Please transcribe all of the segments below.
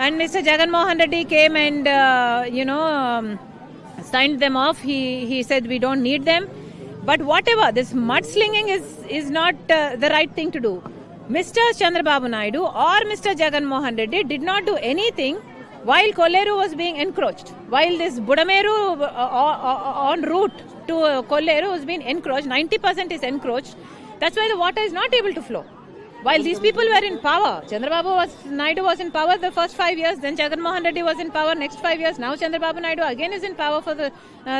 and Mr. Jagan Mohan Reddy came and signed them off. He said we don't need them. But whatever, this mudslinging is not the right thing to do. Mr. Chandrababu Naidu or Mr. Jagan Mohan Reddy did not do anything while Kolleru was being encroached. While this Budameru en route to Kolleru was being encroached, 90% is encroached. That's why the water is not able to flow. While these people were in power, Chandrababu Naidu was in power the first 5 years, then Jagan Mohan Reddy was in power next 5 years, now Chandrababu Naidu again is in power for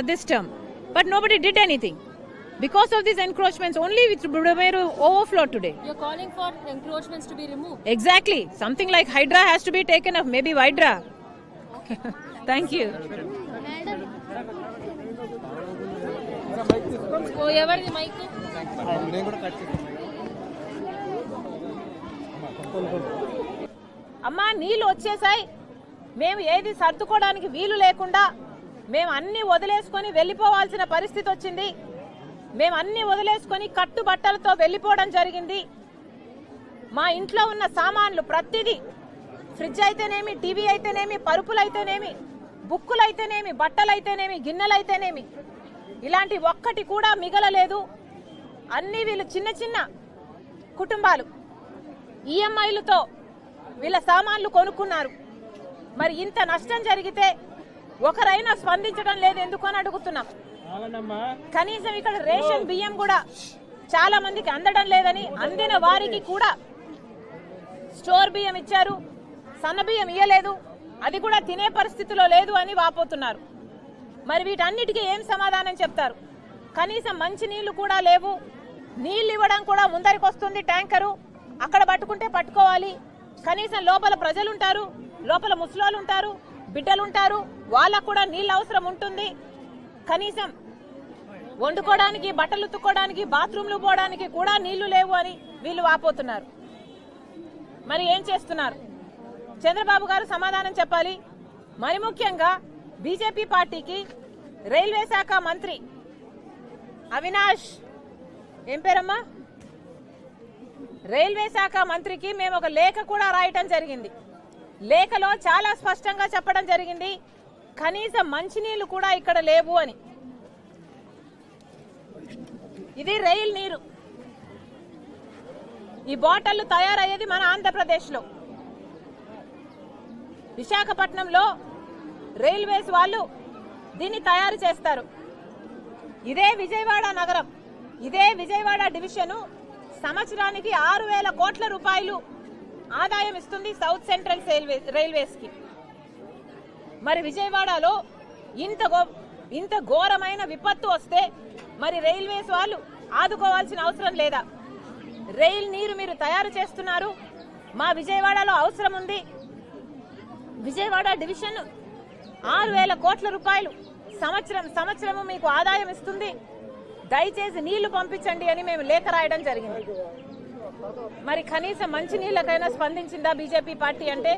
this term. But nobody did anything. Because of these encroachments, only with Budameru overflowed today. You're calling for encroachments to be removed? Exactly. Something like Hydra has to be taken off, maybe Vidra. Okay. Thank you. ఎవరిది mic? అమ్మా నీళ్ళు వచ్చేసాయి, మేము ఏది సర్దుకోవడానికి వీలు లేకుండా మేము అన్ని వదిలేసుకొని వెళ్ళిపోవాల్సిన పరిస్థితి వచ్చింది. మేము అన్ని వదిలేసుకొని కట్టుబట్టలతో వెళ్ళిపోవడం జరిగింది. మా ఇంట్లో ఉన్న సామాన్లు ప్రతిదీ, ఫ్రిడ్జ్ అయితేనేమి, టీవీ అయితేనేమి, పరుపులు అయితేనేమి, బుక్కులు అయితేనేమి, బట్టలు అయితేనేమి, గిన్నెలు అయితేనేమి, ఇలాంటి ఒక్కటి కూడా మిగలలేదు. అన్ని వీళ్ళు చిన్న చిన్న కుటుంబాలు ఈఎంఐలతో వీళ్ళ సామాన్లు కొనుక్కున్నారు. మరి ఇంత నష్టం జరిగితే ఒకరైనా స్పందించడం లేదు ఎందుకు అని అడుగుతున్నాం. కనీసం ఇక్కడ రేషన్ బియ్యం కూడా చాలా మందికి అందడం లేదని, అందిన వారికి కూడా స్టోర్ బియ్యం ఇచ్చారు, సన్న బియ్యం ఇయ్యలేదు, అది కూడా తినే పరిస్థితిలో లేదు అని వాపోతున్నారు. మరి వీటన్నిటికీ ఏం సమాధానం చెప్తారు? కనీసం మంచి నీళ్లు కూడా లేవు. నీళ్లు ఇవ్వడం కూడా ముందరికి వస్తుంది ట్యాంకరు, అక్కడ పట్టుకుంటే పట్టుకోవాలి. కనీసం లోపల ప్రజలుంటారు, లోపల ముసలోళ్ళు ఉంటారు, బిడ్డలుంటారు, వాళ్ళకు కూడా నీళ్ళు అవసరం ఉంటుంది. కనీసం వండుకోవడానికి, బట్టలు ఉతుక్కోవడానికి, బాత్రూమ్లు పోవడానికి కూడా నీళ్లు లేవు అని వీళ్ళు వాపోతున్నారు. మరి ఏం చేస్తున్నారు? చంద్రబాబు గారు సమాధానం చెప్పాలి. మరి ముఖ్యంగా బీజేపీ పార్టీకి రైల్వే శాఖ మంత్రి అవినాష్, ఏం పేరమ్మా, రైల్వే శాఖ మంత్రికి మేము ఒక లేఖ కూడా రాయటం జరిగింది. లేఖలో చాలా స్పష్టంగా చెప్పడం జరిగింది, కనీసం మంచినీళ్లు కూడా ఇక్కడ లేవు అని. ఇది రైల్ నీరు. ఈ బాటిళ్లు తయారయ్యేది మన ఆంధ్రప్రదేశ్లో, విశాఖపట్నంలో రైల్వేస్ వాళ్ళు దీన్ని తయారు చేస్తారు. ఇదే విజయవాడ నగరం, ఇదే విజయవాడ డివిజను సంవత్సరానికి 6,000 కోట్ల రూపాయలు ఆదాయం ఇస్తుంది సౌత్ సెంట్రల్ రైల్వేస్ కి. మరి విజయవాడలో ఇంత ఘోరమైన విపత్తు వస్తే మరి రైల్వేస్ వాళ్ళు ఆదుకోవాల్సిన అవసరం లేదా? రైల్ నీరు మీరు తయారు చేస్తున్నారు, మా విజయవాడలో అవసరం ఉంది. విజయవాడ డివిజన్ 6,000 కోట్ల రూపాయలు సంవత్సరము మీకు ఆదాయం ఇస్తుంది, దయచేసి నీళ్లు పంపించండి అని మేము లేఖ రాయడం జరిగింది. మరి కనీసం మంచి నీళ్ళకైనా స్పందించిందా బీజేపీ పార్టీ అంటే?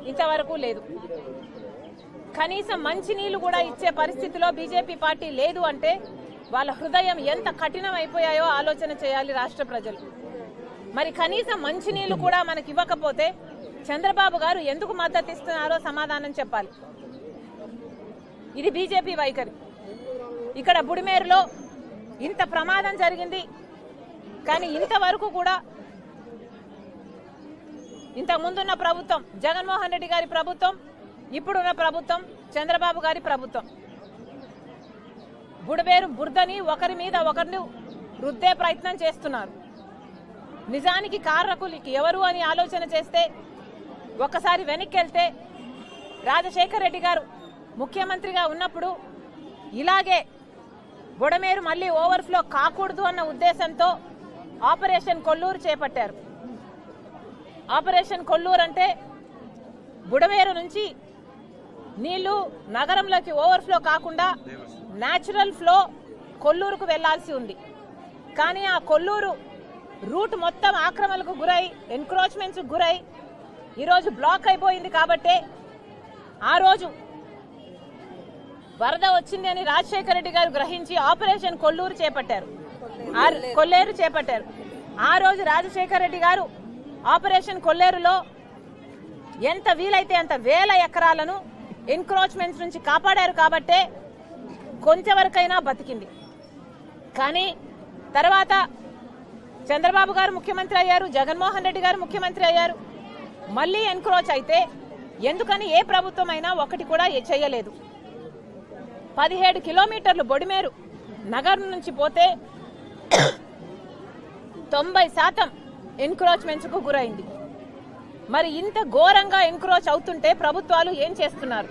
ఇంతవరకు లేదు. కనీసం మంచి నీళ్లు కూడా ఇచ్చే పరిస్థితిలో బీజేపీ పార్టీ లేదు అంటే వాళ్ళ హృదయం ఎంత కఠినం అయిపోయాయో ఆలోచన చేయాలి రాష్ట్ర ప్రజలు. మరి కనీసం మంచి నీళ్లు కూడా మనకి ఇవ్వకపోతే చంద్రబాబు గారు ఎందుకు మద్దతు ఇస్తున్నారో సమాధానం చెప్పాలి. ఇది బీజేపీ వైఖరి. ఇక్కడ బుడిమేరులో ఇంత ప్రమాదం జరిగింది, కానీ ఇంతవరకు కూడా ఇంతకుముందున్న ప్రభుత్వం, జగన్మోహన్ రెడ్డి గారి ప్రభుత్వం, ఇప్పుడున్న ప్రభుత్వం, చంద్రబాబు గారి ప్రభుత్వం బుడమేరు బురదని ఒకరి మీద ఒకరిని రుద్దే ప్రయత్నం చేస్తున్నారు. నిజానికి కారకులకి ఎవరు అని ఆలోచన చేస్తే ఒక్కసారి వెనక్కి వెళ్తే రాజశేఖర్ రెడ్డి గారు ముఖ్యమంత్రిగా ఉన్నప్పుడు ఇలాగే బుడమేరు మళ్ళీ ఓవర్ఫ్లో కాకూడదు అన్న ఉద్దేశంతో ఆపరేషన్ కొల్లూరు చేపట్టారు. ఆపరేషన్ కొల్లూరు అంటే బుడమేరు నుంచి నీళ్లు నగరంలోకి ఓవర్ఫ్లో కాకుండా న్యాచురల్ ఫ్లో కొల్లూరుకు వెళ్లాల్సి ఉంది. కానీ ఆ కొల్లూరు రూట్ మొత్తం ఆక్రమణకు గురై, ఎన్క్రోచ్మెంట్స్ గురై ఈరోజు బ్లాక్ అయిపోయింది. కాబట్టే ఆ రోజు వరద వచ్చింది అని రాజశేఖర రెడ్డి గారు గ్రహించి ఆపరేషన్ కొల్లూరు చేపట్టారు, కొల్లేరు చేపట్టారు. ఆ రోజు రాజశేఖర రెడ్డి గారు ఆపరేషన్ కొల్లేరులో ఎంత వీలైతే అంత వేల ఎకరాలను ఎన్క్రోచ్మెంట్స్ నుంచి కాపాడారు కాబట్టే కొంచెంవరకైనా బతికింది. కానీ తర్వాత చంద్రబాబు గారు ముఖ్యమంత్రి అయ్యారు, జగన్మోహన్ రెడ్డి గారు ముఖ్యమంత్రి అయ్యారు. మళ్ళీ ఎన్క్రోచ్ అయితే ఎందుకని ఏ ప్రభుత్వం అయినా ఒకటి కూడా చేయలేదు. 17 కిలోమీటర్లు బొడిమేరు నగరం నుంచి పోతే 90% ఎన్క్రోచ్మెంట్స్కు గురైంది. మరి ఇంత ఘోరంగా ఎన్క్రోచ్ అవుతుంటే ప్రభుత్వాలు ఏం చేస్తున్నారు?